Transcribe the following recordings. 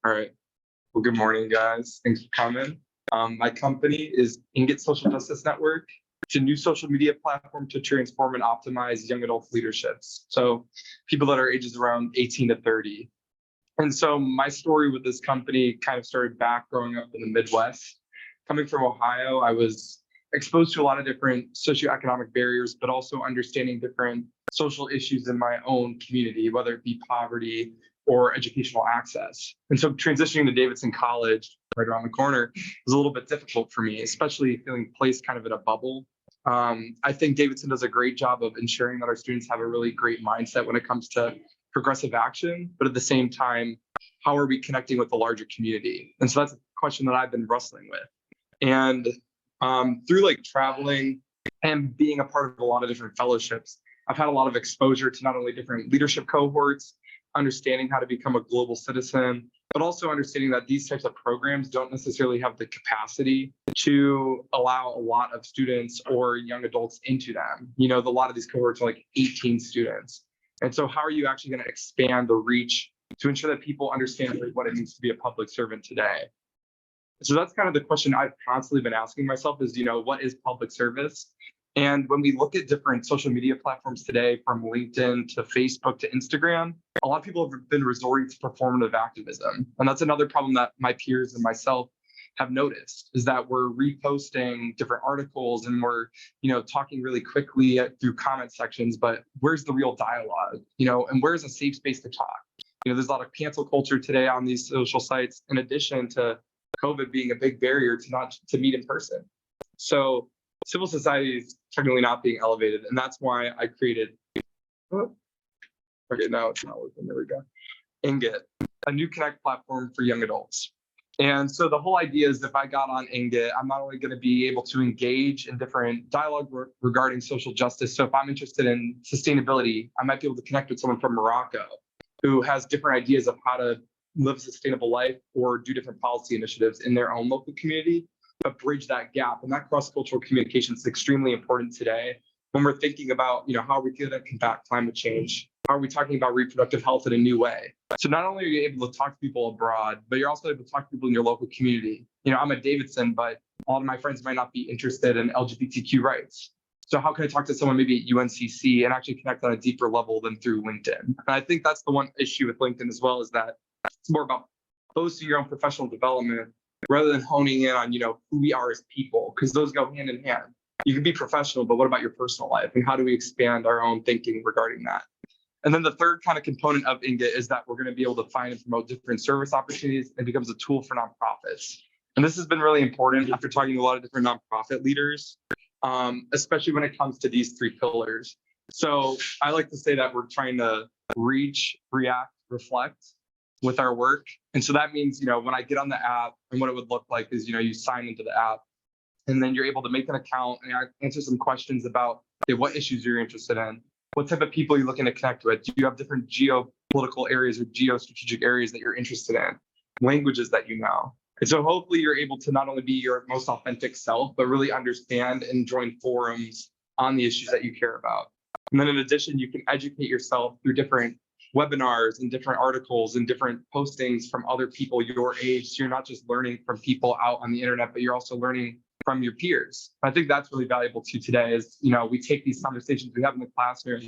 All right. Well, good morning, guys. Thanks for coming. My company is Ingot Social Justice Network. It's a new social media platform to transform and optimize young adult leaderships. So people that are ages around 18 to 30. And so my story with this company kind of started back growing up in the Midwest. Coming from Ohio, I was exposed to a lot of different socioeconomic barriers, but also understanding different social issues in my own community, whether it be poverty or educational access. And so transitioning to Davidson College right around the corner was a little bit difficult for me, especially feeling placed kind of in a bubble. I think Davidson does a great job of ensuring that our students have a really great mindset when it comes to progressive action, but at the same time, how are we connecting with the larger community? And so that's a question that I've been wrestling with. And through like traveling and being a part of a lot of different fellowships, I've had a lot of exposure to not only different leadership cohorts, understanding how to become a global citizen, but also understanding that these types of programs don't necessarily have the capacity to allow a lot of students or young adults into them. You know, a lot of these cohorts are like 18 students. And so how are you actually going to expand the reach to ensure that people understand what it means to be a public servant today? So that's kind of the question I've constantly been asking myself is, what is public service? And when we look at different social media platforms today, from LinkedIn to Facebook to Instagram, a lot of people have been resorting to performative activism. And that's another problem that my peers and myself have noticed, is that we're reposting different articles and we're, talking really quickly through comment sections, but where's the real dialogue, and where's a safe space to talk? There's a lot of cancel culture today on these social sites, in addition to COVID being a big barrier to meet in person. So civil society is technically not being elevated. And that's why I created, okay, now it's not working, there we go. Ingot, a new connect platform for young adults. And so the whole idea is if I got on Ingot, I'm not only going to be able to engage in different dialogue regarding social justice. So if I'm interested in sustainability, I might be able to connect with someone from Morocco who has different ideas of how to live a sustainable life or do different policy initiatives in their own local community, but bridge that gap. And that cross-cultural communication is extremely important today when we're thinking about, how are we going to combat climate change? How are we talking about reproductive health in a new way? So not only are you able to talk to people abroad, but you're also able to talk to people in your local community. I'm at Davidson, but a lot of my friends might not be interested in LGBTQ rights. So how can I talk to someone maybe at UNCC and actually connect on a deeper level than through LinkedIn? And I think that's the one issue with LinkedIn as well, is that it's more about boasting your own professional development rather than honing in on, who we are as people, because those go hand in hand. You can be professional, but what about your personal life? And how do we expand our own thinking regarding that? And then the third kind of component of Ingot is that we're going to be able to find and promote different service opportunities, and it becomes a tool for nonprofits. And this has been really important after talking to a lot of different nonprofit leaders, especially when it comes to these three pillars. So I like to say that we're trying to reach, react, reflect with our work. And so that means, when I get on the app, and what it would look like is, you sign into the app and then you're able to make an account and answer some questions about what issues you're interested in, what type of people you're looking to connect with. Do you have different geopolitical areas or geostrategic areas that you're interested in, languages that you know? And so hopefully you're able to not only be your most authentic self, but really understand and join forums on the issues that you care about. And then in addition, you can educate yourself through different webinars and different articles and different postings from other people your age. So you're not just learning from people out on the internet, but you're also learning from your peers. I think that's really valuable too today is, we take these conversations we have in the classroom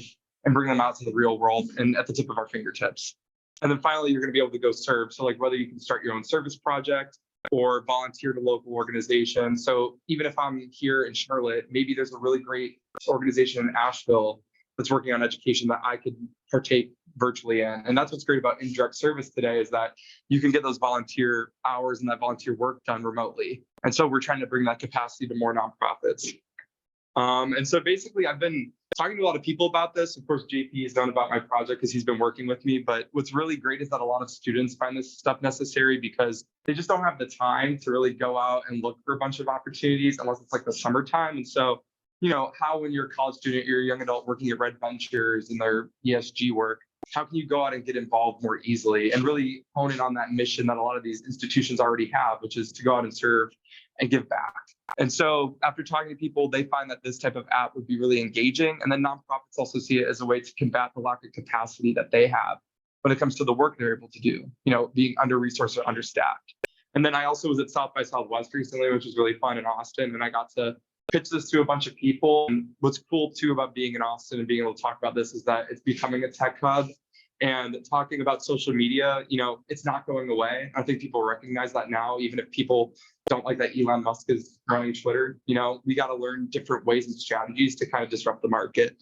and bring them out to the real world and at the tip of our fingertips. And then finally, you're going to be able to go serve. So like whether you can start your own service project or volunteer to local organizations. So even if I'm here in Charlotte, maybe there's a really great organization in Asheville that's working on education that I could partake virtually in. And that's what's great about indirect service today, is that you can get those volunteer hours and that volunteer work done remotely. And so we're trying to bring that capacity to more nonprofits. And so basically I've been talking to a lot of people about this. Of course, JP has known about my project because he's been working with me. But what's really great is that a lot of students find this stuff necessary because they just don't have the time to really go out and look for a bunch of opportunities unless it's like the summertime. And so, how when you're a college student, you're a young adult working at Red Ventures and their ESG work, how can you go out and get involved more easily and really hone in on that mission that a lot of these institutions already have, which is to go out and serve and give back? And so after talking to people, they find that this type of app would be really engaging. And then nonprofits also see it as a way to combat the lack of capacity that they have when it comes to the work they're able to do, being under-resourced or understaffed. And then I also was at South by Southwest recently, which was really fun in Austin, and I got to pitch this to a bunch of people. And what's cool too about being in Austin and being able to talk about this is that it's becoming a tech hub. And talking about social media, it's not going away. I think people recognize that now, even if people don't like that Elon Musk is running Twitter. We got to learn different ways and strategies to kind of disrupt the market.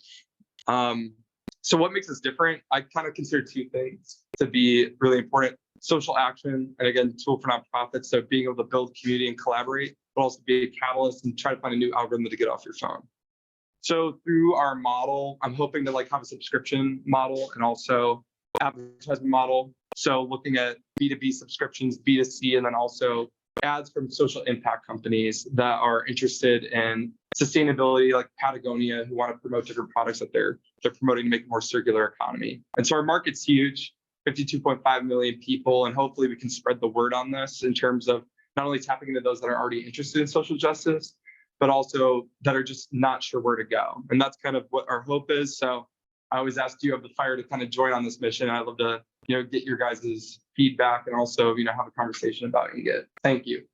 So what makes us different? I kind of consider two things to be really important: social action, and again, tool for nonprofits. So being able to build community and collaborate, but also be a catalyst and try to find a new algorithm to get off your phone. So through our model, I'm hoping to have a subscription model and also advertisement model. So looking at B2B subscriptions, B2C, and then also ads from social impact companies that are interested in sustainability, like Patagonia, who want to promote different products that they're promoting to make a more circular economy. And so our market's huge, 52.5 million people, and hopefully we can spread the word on this in terms of not only tapping into those that are already interested in social justice, but also that are just not sure where to go. And that's kind of what our hope is. So I always ask, do you have the fire to kind of join on this mission? I'd love to, get your guys' feedback and also, have a conversation about Ingot. Thank you.